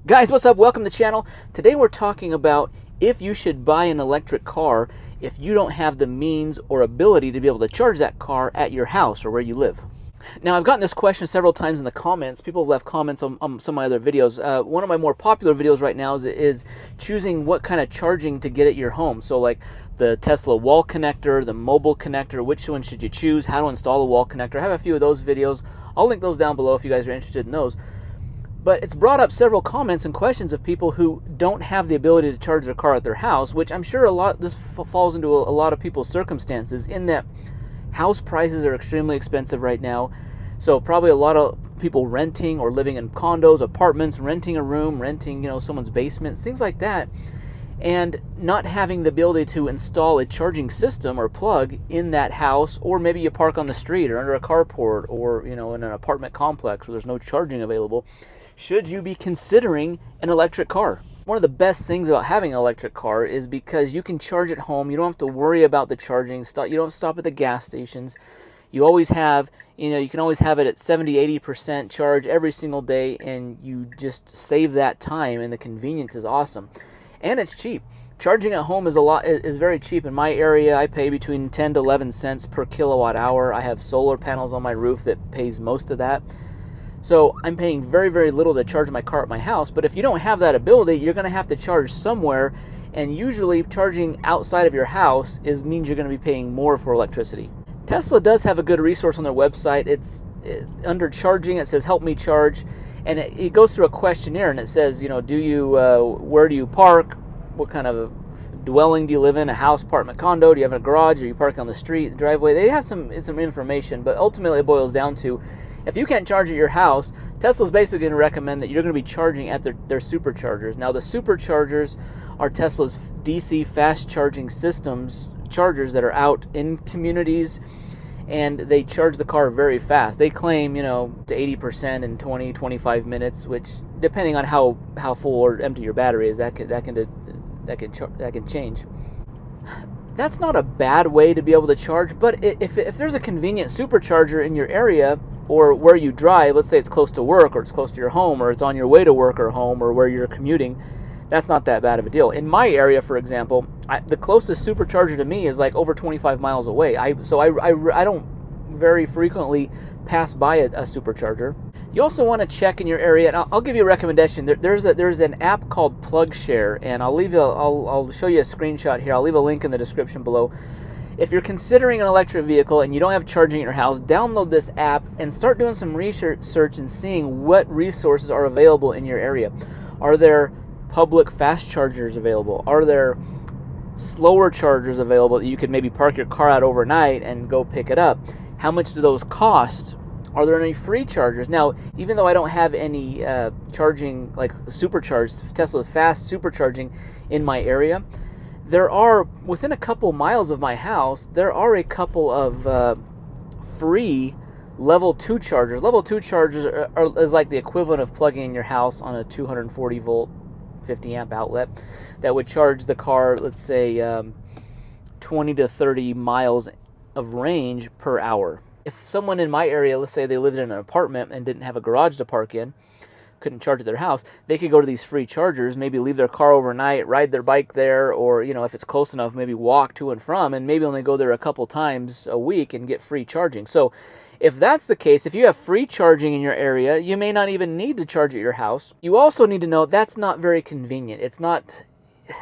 Guys, what's up? Welcome to the channel. Today we're talking about if you should buy an electric car if you don't have the means or ability to be able to charge that car at your house or where you live. Now, I've gotten this question several times in the comments. People have left comments on some of my other videos. One of my more popular videos right now is choosing what kind of charging to get at your home. So like the Tesla wall connector, the mobile connector, which one should you choose, how to install a wall connector. I have a few of those videos. I'll link those down below if you guys are interested in those. But it's brought up several comments and questions of people who don't have the ability to charge their car at their house, which I'm sure this falls into a lot of people's circumstances, in that house prices are extremely expensive right now. So probably a lot of people renting or living in condos, apartments, renting a room, renting, someone's basement, things like that, and not having the ability to install a charging system or plug in that house, or maybe you park on the street or under a carport or in an apartment complex where there's no charging available. Should you be considering an electric car? One of the best things about having an electric car is because you can charge at home. You don't have to worry about the charging. You don't stop at the gas stations. You always have, you can always have it at 70-80% charge every single day, and you just save that time, and the convenience is awesome. And it's cheap. Charging at home is very cheap. In my area, I pay between 10 to 11 cents per kilowatt hour. I have solar panels on my roof that pays most of that. So I'm paying very, very little to charge my car at my house. But if you don't have that ability, you're going to have to charge somewhere. And usually charging outside of your house means you're going to be paying more for electricity. Tesla does have a good resource on their website. Under charging, it says help me charge. And it goes through a questionnaire, and it says, where do you park? What kind of dwelling do you live in? A house, apartment, condo? Do you have a garage? Are you parking on the street, the driveway? They have some information, but ultimately it boils down to, if you can't charge at your house, Tesla's basically going to recommend that you're going to be charging at their superchargers. Now, the superchargers are Tesla's DC fast charging systems, chargers that are out in communities, and they charge the car very fast. They claim, to 80% in 20-25 minutes, which, depending on how full or empty your battery is, that can change. That's not a bad way to be able to charge, but if there's a convenient supercharger in your area or where you drive, let's say it's close to work or it's close to your home or it's on your way to work or home or where you're commuting, that's not that bad of a deal. In my area, for example, the closest supercharger to me is like over 25 miles away. I don't very frequently pass by a supercharger. You also want to check in your area, and I'll give you a recommendation. There's an app called PlugShare, and I'll show you a screenshot here. I'll leave a link in the description below. If you're considering an electric vehicle and you don't have charging at your house, download this app and start doing some research and seeing what resources are available in your area. Are there public fast chargers available? Are there slower chargers available that you could maybe park your car out overnight and go pick it up? How much do those cost? Are there any free chargers? Now, even though I don't have any charging, like supercharged, Tesla fast supercharging in my area, there are, within a couple miles of my house, there are a couple of free level 2 chargers. Level 2 chargers is like the equivalent of plugging in your house on a 240 volt 50 amp outlet that would charge the car, let's say 20 to 30 miles of range per hour. If someone in my area, let's say they lived in an apartment and didn't have a garage to park in, couldn't charge at their house, they could go to these free chargers, maybe leave their car overnight, ride their bike there, or if it's close enough, maybe walk to and from, and maybe only go there a couple times a week and get free charging. So if that's the case, if you have free charging in your area, you may not even need to charge at your house. You also need to know that's not very convenient. It's not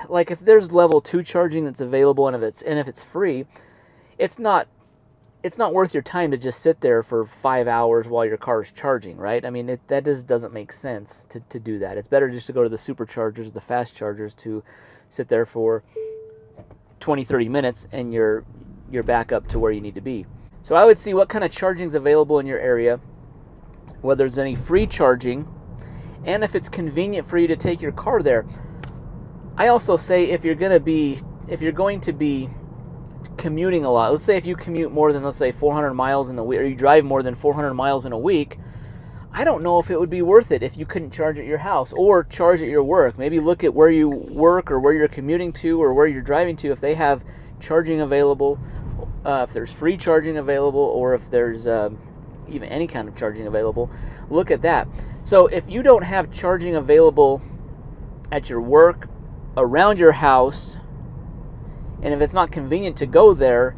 like, if there's level 2 charging that's available and if it's free, it's not worth your time to just sit there for 5 hours while your car is charging, right? I mean, that just doesn't make sense to do that. It's better just to go to the superchargers or the fast chargers to sit there for 20-30 minutes and you're back up to where you need to be. So I would see what kind of charging is available in your area, whether there's any free charging, and if it's convenient for you to take your car there. I also say if you're going to be commuting a lot, let's say if you commute more than, let's say, 400 miles in a week, or you drive more than 400 miles in a week, I don't know if it would be worth it if you couldn't charge at your house or charge at your work. Maybe look at where you work or where you're commuting to or where you're driving to, if they have charging available, if there's free charging available, or if there's even any kind of charging available. Look at that. So if you don't have charging available at your work, around your house, and if it's not convenient to go there,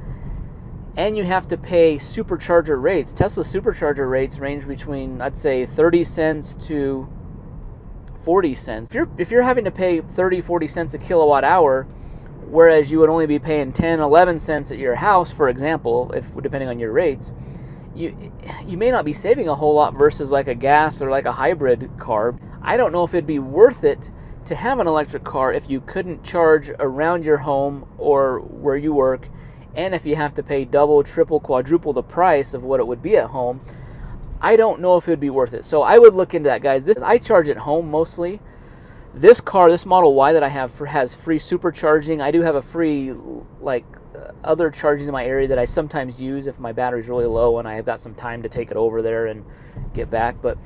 and you have to pay supercharger rates. Tesla supercharger rates range between, I'd say, 30 cents to 40 cents. If you're having to pay 30, 40 cents a kilowatt hour, whereas you would only be paying 10, 11 cents at your house, for example, if depending on your rates, you may not be saving a whole lot versus like a gas or like a hybrid car. I don't know if it'd be worth it to have an electric car if you couldn't charge around your home or where you work, and if you have to pay double, triple, quadruple the price of what it would be at home. I don't know if it would be worth it. So I would look into that, guys. I charge at home mostly. This car, this Model Y that I have, has free supercharging. I do have a free other charging in my area that I sometimes use if my battery's really low and I have got some time to take it over there and get back. But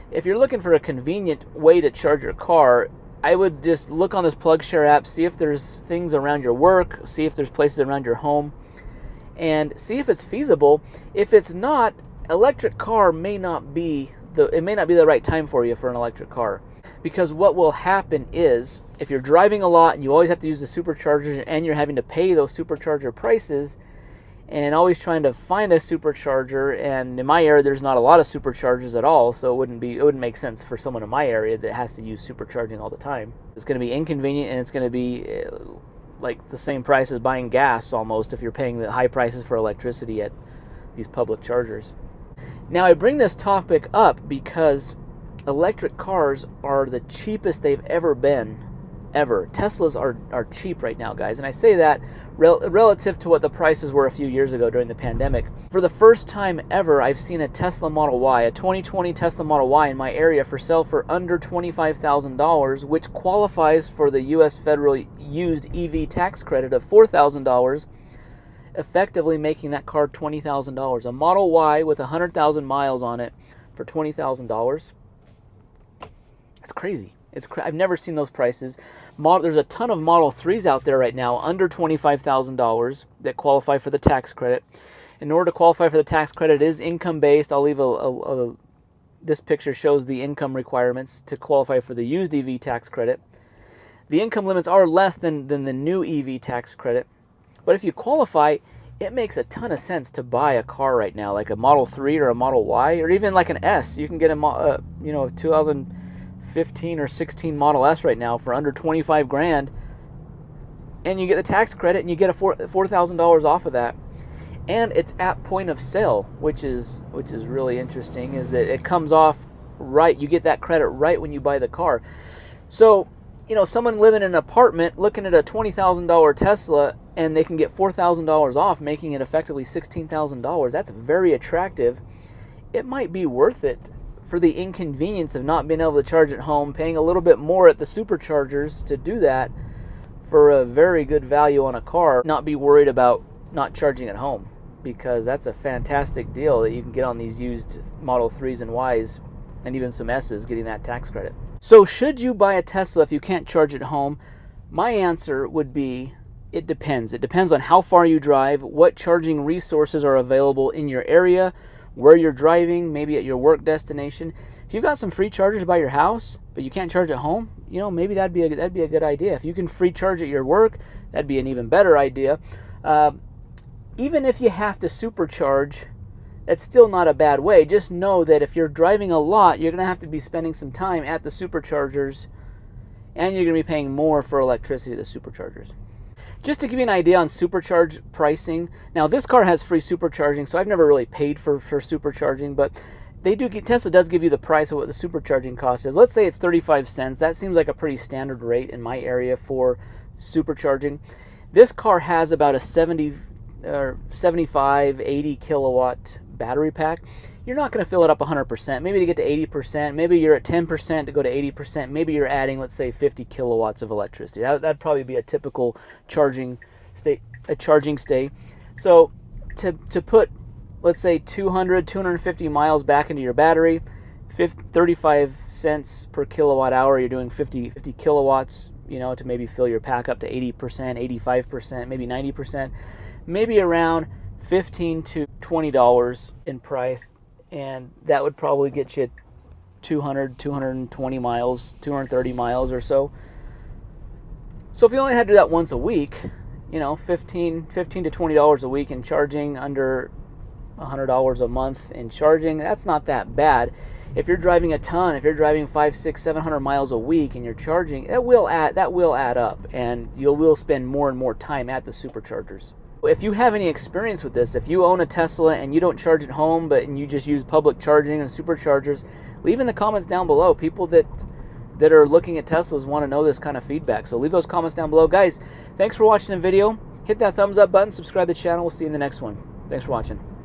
if you're looking for a convenient way to charge your car, I would just look on this PlugShare app, see if there's things around your work, see if there's places around your home, and see if it's feasible. If it's not, electric car may not be the right time for you for an electric car. Because what will happen is, if you're driving a lot and you always have to use the supercharger and you're having to pay those supercharger prices and always trying to find a supercharger, and in my area there's not a lot of superchargers at all, so it wouldn't make sense for someone in my area that has to use supercharging all the time. It's going to be inconvenient, and it's going to be like the same price as buying gas almost if you're paying the high prices for electricity at these public chargers. Now I bring this topic up because electric cars are the cheapest they've ever been, ever. Teslas are cheap right now, guys, and I say that relative to what the prices were a few years ago during the pandemic. For the first time ever, I've seen a Tesla Model Y, a 2020 Tesla Model Y in my area for sale for under $25,000, which qualifies for the U.S. federal used EV tax credit of $4,000, effectively making that car $20,000. A Model Y with 100,000 miles on it for $20,000. It's crazy. I've never seen those prices. There's a ton of Model 3s out there right now under $25,000 that qualify for the tax credit. In order to qualify for the tax credit, it is income-based. I'll leave this picture shows the income requirements to qualify for the used EV tax credit. The income limits are less than the new EV tax credit. But if you qualify, it makes a ton of sense to buy a car right now, like a Model 3 or a Model Y, or even like an S. You can get a 2015 or 16 Model S right now for under 25 grand, and you get the tax credit and you get a $4,000 off of that, and it's at point of sale, which is really interesting, is that it comes off right. You get that credit right when you buy the car. So someone living in an apartment looking at a $20,000 Tesla and they can get $4,000 off, making it effectively $16,000. That's very attractive. It might be worth it for the inconvenience of not being able to charge at home, paying a little bit more at the superchargers to do that for a very good value on a car, not be worried about not charging at home, because that's a fantastic deal that you can get on these used Model 3s and Ys and even some S's getting that tax credit. So should you buy a Tesla if you can't charge at home? My answer would be, it depends. It depends on how far you drive, what charging resources are available in your area, where you're driving, maybe at your work destination. If you've got some free chargers by your house, but you can't charge at home, maybe that'd be a good idea. If you can free charge at your work, that'd be an even better idea. Even if you have to supercharge, that's still not a bad way. Just know that if you're driving a lot, you're going to have to be spending some time at the superchargers, and you're going to be paying more for electricity at the superchargers. Just to give you an idea on supercharge pricing, now this car has free supercharging, so I've never really paid for supercharging, but Tesla does give you the price of what the supercharging cost is. Let's say it's 35 cents. That seems like a pretty standard rate in my area for supercharging. This car has about a 75, 80 kilowatt battery pack. You're not going to fill it up 100%. Maybe to get to 80%, maybe you're at 10% to go to 80%, maybe you're adding, let's say, 50 kilowatts of electricity. That'd probably be a typical charging stay. So to put, let's say, 250 miles back into your battery, 35 cents per kilowatt hour, you're doing 50 kilowatts, to maybe fill your pack up to 80%, 85%, maybe 90%, maybe around $15 to $20 in price. and that would probably get you 200, 220 miles, 230 miles or so. So if you only had to do that once a week, you know, $15 to $20 a week in charging, under $100 a month in charging, that's not that bad. If you're driving a ton, if you're driving 500, 600, 700 miles a week and you're charging, that will add up, and you will spend more and more time at the superchargers. If you have any experience with this, if you own a Tesla and you don't charge at home, but you just use public charging and superchargers, leave in the comments down below. People that are looking at Teslas want to know this kind of feedback. So leave those comments down below. Guys, thanks for watching the video. Hit that thumbs up button, subscribe to the channel. We'll see you in the next one. Thanks for watching.